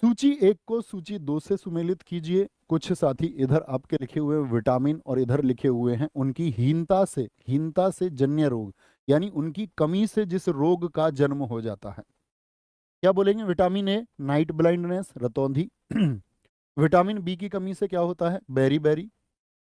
सूची 1 को सूची 2 से सुमेलित कीजिए। कुछ साथी इधर आपके लिखे हुए विटामिन और इधर लिखे हुए हैं उनकी हीनता से जन्य रोग, यानी उनकी कमी से जिस रोग का जन्म हो जाता है। क्या बोलेंगे? विटामिन ए नाइट ब्लाइंडनेस, रतौंधी। विटामिन बी की कमी से क्या होता है? Berry berry.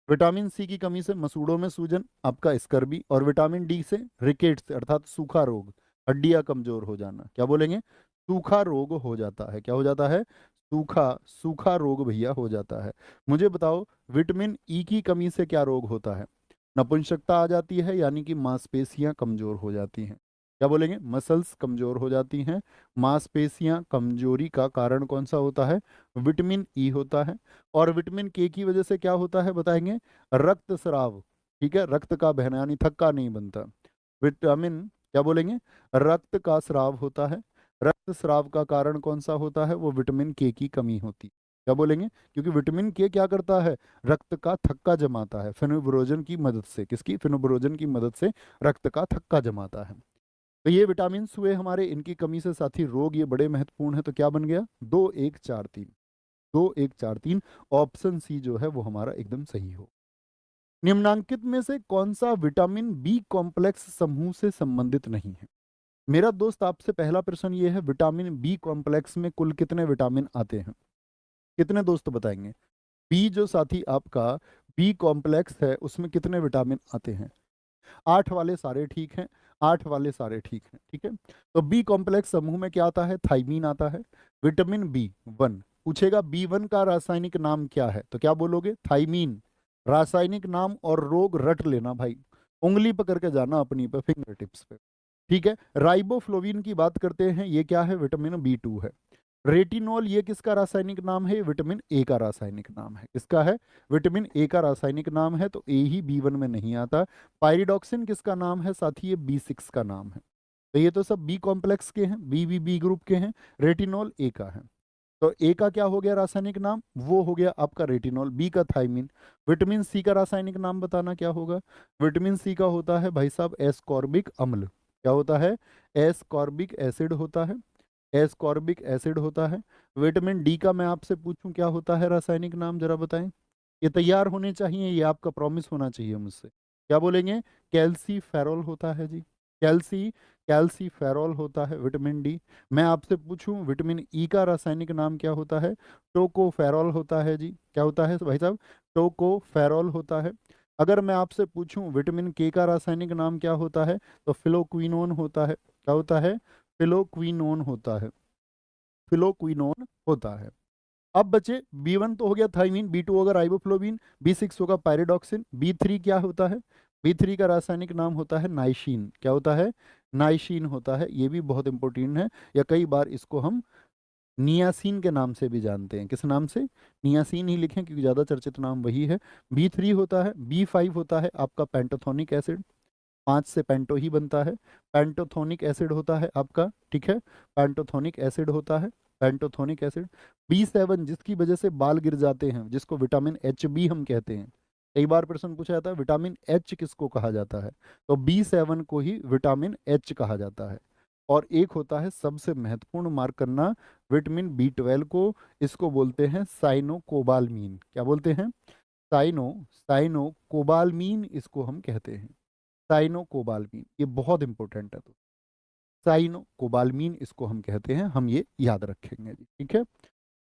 विटामिन सी की कमी से मसूड़ों में सूजन, आपका स्कर्बी। और विटामिन डी से रिकेट्स अर्थात सूखा रोग, हड्डियां कमजोर हो जाना। क्या बोलेंगे? सूखा रोग हो जाता है। क्या हो जाता है? सूखा सूखा रोग भैया हो जाता है। मुझे बताओ, विटामिन ई की कमी से क्या रोग होता है? नपुंसकता आ जाती है, यानी कि मांसपेशियां कमजोर हो जाती हैं। क्या बोलेंगे? मसल्स कमजोर हो जाती हैं। मांसपेशियां कमजोरी का कारण कौन सा होता है? विटामिन ई होता है। और विटामिन के की वजह से क्या होता है बताएंगे? रक्तस्राव। ठीक है, रक्त का बहना, यानी थक्का नहीं बनता। विटामिन, क्या बोलेंगे? रक्त का स्राव होता है। रक्त स्राव का कारण कौन सा होता है? वो विटामिन के की कमी होती है। क्या बोलेंगे? क्योंकि विटामिन के क्या करता है? रक्त का थक्का जमाता है फेनोब्रोजन की मदद से। किसकी? फेनोब्रोजन की मदद से रक्त का थक्का जमाता है। तो ये विटामिन हुए हमारे, इनकी कमी से साथी रोग ये बड़े महत्वपूर्ण है। तो क्या बन गया? 2 1 4 3। 2 1 4 3। ऑप्शन सी जो है वो हमारा एकदम सही हो। निम्नांकित में से कौन सा विटामिन बी कॉम्प्लेक्स समूह से संबंधित नहीं है? मेरा दोस्त आपसे पहला प्रश्न ये है, विटामिन बी कॉम्प्लेक्स में कुल कितने विटामिन आते हैं? कितने दोस्त बताएंगे? बी जो साथी आपका बी कॉम्प्लेक्स है उसमें कितने विटामिन आते हैं? 8 वाले सारे ठीक हैं। 8 वाले सारे ठीक हैं। ठीक है, तो बी कॉम्प्लेक्स समूह में क्या आता है? थाइमीन आता है। विटामिन बी वन पूछेगा, बी वन का रासायनिक नाम क्या है? तो क्या बोलोगे? थाइमीन। रासायनिक नाम और रोग रट लेना भाई, उंगली पकड़ के जाना अपनी पे, फिंगर टिप्स पे। ठीक है, राइबोफ्लोविन की बात करते हैं, ये क्या है? विटामिन बी टू है। रेटिनॉल ये किसका रासायनिक नाम है? विटामिन ए का रासायनिक नाम है। किसका है? विटामिन ए का रासायनिक नाम है, तो ए ही बी वन में नहीं आता। पायरिडॉक्सिन किसका नाम है साथी? ये बी सिक्स का नाम है। तो ये तो सब बी कॉम्प्लेक्स के हैं, बी ग्रुप के हैं। रेटिनॉल ए का है। तो ए का क्या हो गया रासायनिक नाम? वो हो गया आपका रेटिनॉल। बी का थाइमिन। विटामिन सी का रासायनिक नाम बताना क्या होगा? विटामिन सी का होता है भाई साहब एस्कॉर्बिक अम्ल। क्या होता है? एस्कॉर्बिक एसिड होता है। एस्कॉर्बिक एसिड होता है। विटामिन डी का मैं आपसे पूछूं क्या होता है रासायनिक नाम, जरा बताएं। ये तैयार होने चाहिए, ये आपका प्रॉमिस होना चाहिए मुझसे। क्या बोलेंगे? कैल्सी फेरोल होता है जी। कैल्सी कैल्सी फेरोल होता है विटामिन डी। मैं आपसे पूछूं विटामिन ई का रासायनिक नाम क्या होता है? टोकोफेरोल होता है जी। क्या होता है भाई साहब? टोकोफेरोल होता है। अगर मैं आपसे पूछूं विटामिन के का रासायनिक नाम क्या होता है, तो फिलोक्विनोन होता है। क्या होता है? फिलोक्विनोन होता है। फिलोक्विनोन होता है। अब बचे बी वन तो हो गया थाइमीन, बी टू होगा राइबोफ्लोविन, बी सिक्स होगा पायरिडॉक्सिन, बी थ्री क्या होता है? बी थ्री का रासायनिक नाम होता है नाइशीन। क्या होता है? नाइशीन होता है। ये भी बहुत इंपॉर्टेंट है, या कई बार इसको हम नियासिन के नाम से भी जानते हैं। किस नाम से? नियासिन ही लिखें क्योंकि ज़्यादा चर्चित नाम वही है। बी थ्री होता है। बी फाइव होता है आपका पेंटोथोनिक एसिड। 5 से पेंटो ही बनता है। पेंटोथोनिक एसिड होता है आपका। ठीक है, पेंटोथोनिक एसिड होता है। पेंटोथोनिक एसिड। बी सेवन जिसकी वजह से बाल गिर जाते हैं, जिसको विटामिन एच बी हम कहते हैं। कई बार प्रश्न पूछा जाता है विटामिन एच किसको कहा जाता है, तो बी सेवन को ही विटामिन एच कहा जाता है। और एक होता है सबसे महत्वपूर्ण, मार्क करना, विटामिन बी ट्वेल्व को, इसको बोलते हैं साइनोकोबालमीन। क्या बोलते हैं? साइनोकोबालमीन इसको हम कहते हैं। साइनोकोबालमीन, ये बहुत इंपॉर्टेंट है। तो साइनोकोबालमीन इसको हम कहते हैं, हम ये याद रखेंगे जी। ठीक है,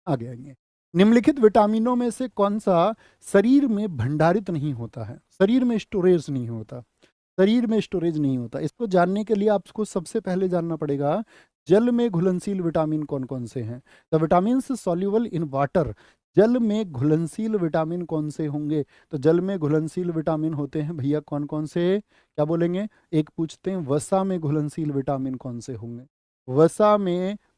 आगे आएंगे। निम्नलिखित विटामिनों में से कौन सा शरीर में भंडारित नहीं होता है? शरीर में स्टोरेज नहीं होता। शरीर में स्टोरेज नहीं होता, इसको जानने के लिए आपको सबसे पहले जानना पड़ेगा जल में घुलनशील विटामिन कौन कौन से हैं। The vitamin soluble in water, जल में घुलनशील विटामिन कौन से होंगे? तो जल में घुलनशील विटामिन होते हैं भैया कौन कौन से? क्या बोलेंगे? एक पूछते हैं वसा में घुलनशील विटामिन कौन से होंगे?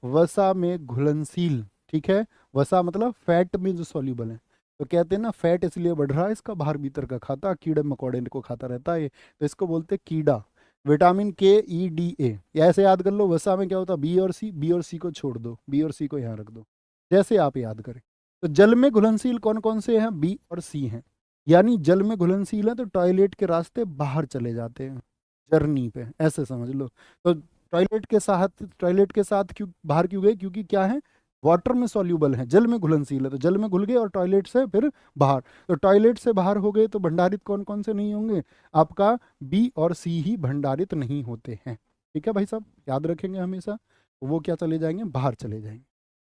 वसा में घुलनशील। ठीक है, वसा मतलब फैट में जो सॉल्युबल है। तो कहते हैं ना, फैट इसलिए बढ़ रहा है, इसका बाहर भीतर का खाता, कीड़े मकोड़े को खाता रहता है ये, तो इसको बोलते हैं कीड़ा। विटामिन के ई डी ए, ऐसे याद कर लो। वसा में क्या होता है? बी और सी, बी और सी को छोड़ दो, बी और सी को यहाँ रख दो, जैसे आप याद करें। तो जल में घुलनशील कौन कौन से हैं? बी और सी हैं। यानी जल में घुलनशील है तो टॉयलेट के रास्ते बाहर चले जाते हैं, जर्नी पे, ऐसे समझ लो। तो टॉयलेट के साथ क्यों बाहर क्यों गए? क्योंकि क्या है? वाटर में सॉल्यूबल हैं, जल में घुलनशील है, तो जल में घुल गए और टॉयलेट से फिर बाहर, तो टॉयलेट से बाहर हो गए तो भंडारित कौन कौन से नहीं होंगे, आपका बी और सी ही भंडारित नहीं होते हैं। ठीक है भाई साहब, याद रखेंगे हमेशा, वो क्या चले जाएंगे, बाहर चले जाएंगे।